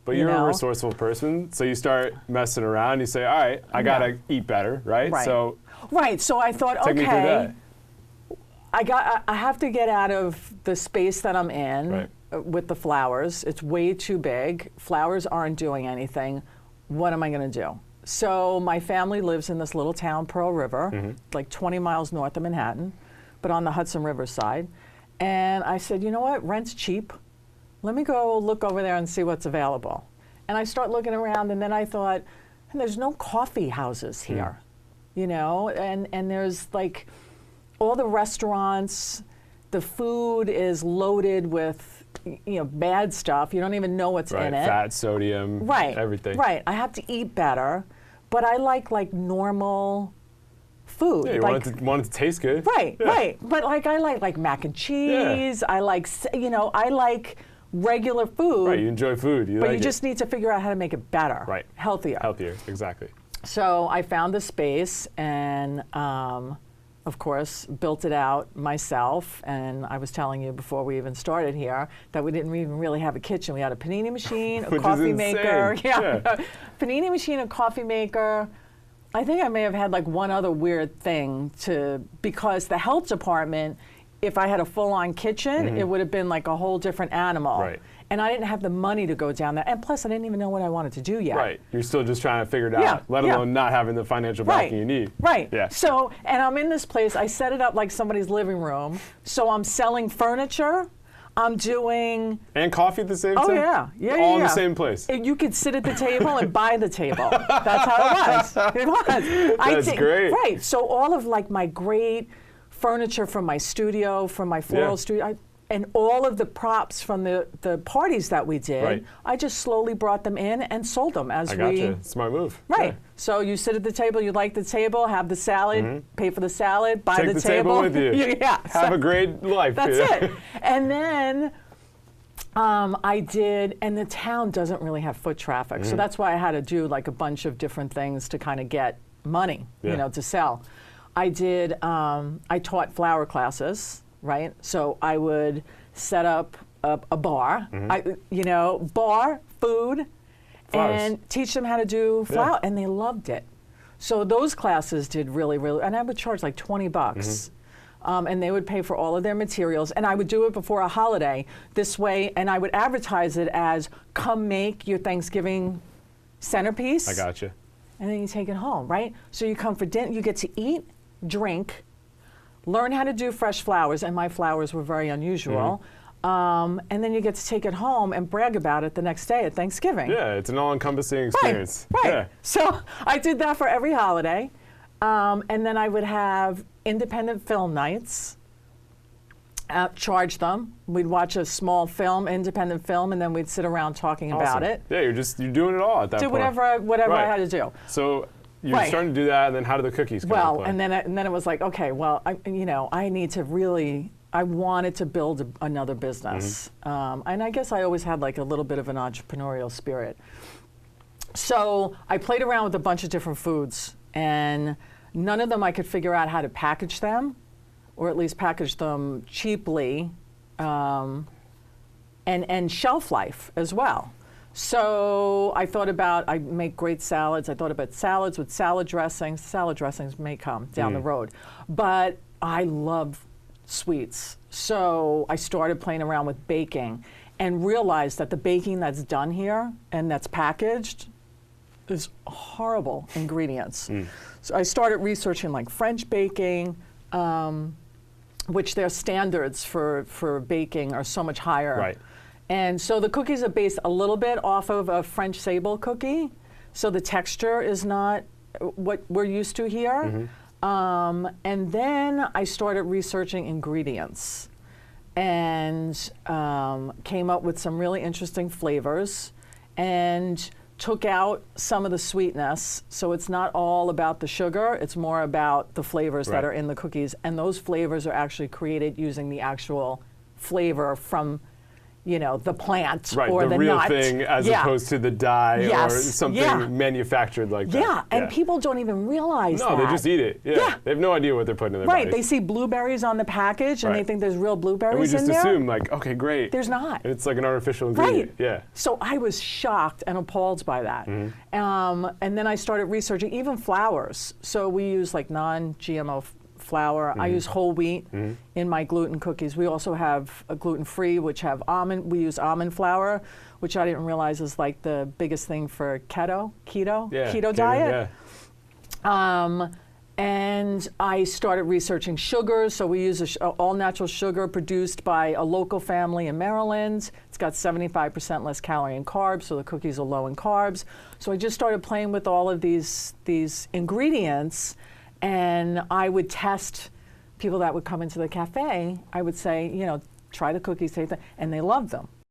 But you're a resourceful person, so you start messing around. You say, all right, I got to eat better, right? So so I thought, take me through okay, that. I have to get out of the space that I'm in with the flowers. It's way too big. Flowers aren't doing anything. What am I going to do? So my family lives in this little town, Pearl River, like 20 miles north of Manhattan, but on the Hudson River side. And I said, you know what? Rent's cheap. Let me go look over there and see what's available. And I start looking around, and then I thought, there's no coffee houses here, you know? And there's like all the restaurants, the food is loaded with, you know, bad stuff. You don't even know what's in it. Fat, sodium, everything. Right, I have to eat better, but I like normal food. Yeah, you want it to taste good. Right. But like I like mac and cheese. I like, you know, I like regular food. Right, you enjoy food. But you just need to figure out how to make it better. Right. Healthier. Healthier, exactly. So I found the space and, of course, built it out myself. And I was telling you before we even started here that we didn't even really have a kitchen. We had a panini machine, a coffee maker. Panini machine, a coffee maker. I think I may have had like one other weird thing because the health department, if I had a full-on kitchen, it would have been like a whole different animal. Right. And I didn't have the money to go down there. And plus, I didn't even know what I wanted to do yet. Right. You're still just trying to figure it out, let alone not having the financial backing you need. Right. Yeah. So, and I'm in this place. I set it up like somebody's living room. So I'm selling furniture. I'm doing... And coffee at the same time? Oh, yeah. All in the same place? And you could sit at the table and buy the table. That's how it was. It was. That's great. Right. So all of like my great furniture from my studio, from my floral studio, and all of the props from the parties that we did, I just slowly brought them in and sold them as I gotcha. Smart move. Right. Yeah. So you sit at the table, you like the table, have the salad, pay for the salad, buy Take the table with you. Have a great life. That's it. And then I did, and the town doesn't really have foot traffic, so that's why I had to do like a bunch of different things to kind of get money, you know, to sell. I did, I taught flower classes, right? So I would set up a bar, bar, food, flowers. And teach them how to do flower, and they loved it. So those classes did really, and I would charge like $20. And they would pay for all of their materials, and I would do it before a holiday this way, and I would advertise it as, come make your Thanksgiving centerpiece. I gotcha. And then you take it home, right? So you come for dinner, you get to eat, drink, learn how to do fresh flowers, and my flowers were very unusual. And then you get to take it home and brag about it the next day at Thanksgiving. Yeah, it's an all-encompassing experience. Right. Yeah. So I did that for every holiday. And then I would have independent film nights, charge them. We'd watch a small film, independent film, and then we'd sit around talking about it. Yeah, you're doing it all at that point. Do whatever I had to do. So you're starting to do that, and then how do the cookies come into play? And then it was like, okay, well, I need to really, I wanted to build another business. And I guess I always had like a little bit of an entrepreneurial spirit. So I played around with a bunch of different foods, and none of them I could figure out how to package them, or at least package them cheaply, and shelf life as well. So I thought about, I make great salads. I thought about salads with salad dressings. Salad dressings may come down the road. But I love sweets. So I started playing around with baking and realized that the baking that's done here and that's packaged is horrible ingredients. So I started researching like French baking, which their standards for baking are so much higher. Right. And so the cookies are based a little bit off of a French sable cookie. So the texture is not what we're used to here. And then I started researching ingredients and came up with some really interesting flavors and took out some of the sweetness. So it's not all about the sugar, it's more about the flavors that are in the cookies. And those flavors are actually created using the actual flavor from you know, the plant Right, or the the real nut. thing as opposed to the dye Yes, or something yeah. manufactured like that. Yeah, and people don't even realize that. No, they just eat it. Yeah. Yeah. They have no idea what they're putting in their Right, bodies. they see blueberries on the package and they Right. think there's real blueberries and we just in there. assume like, okay, great. There's not. And it's like an artificial ingredient. Right. Yeah. So I was shocked and appalled by that. Mm-hmm. And then I started researching even flours. So we use like non-GMO flour. I use whole wheat in my gluten cookies. We also have a gluten-free, which have almond. We use almond flour, which I didn't realize is like the biggest thing for keto diet. Yeah. And I started researching sugars. So we use a all-natural sugar produced by a local family in Maryland. It's got 75% less calorie and carbs, so the cookies are low in carbs. So I just started playing with all of these ingredients, and I would test people that would come into the cafe. I would say, you know, try the cookies, taste them, and they loved them.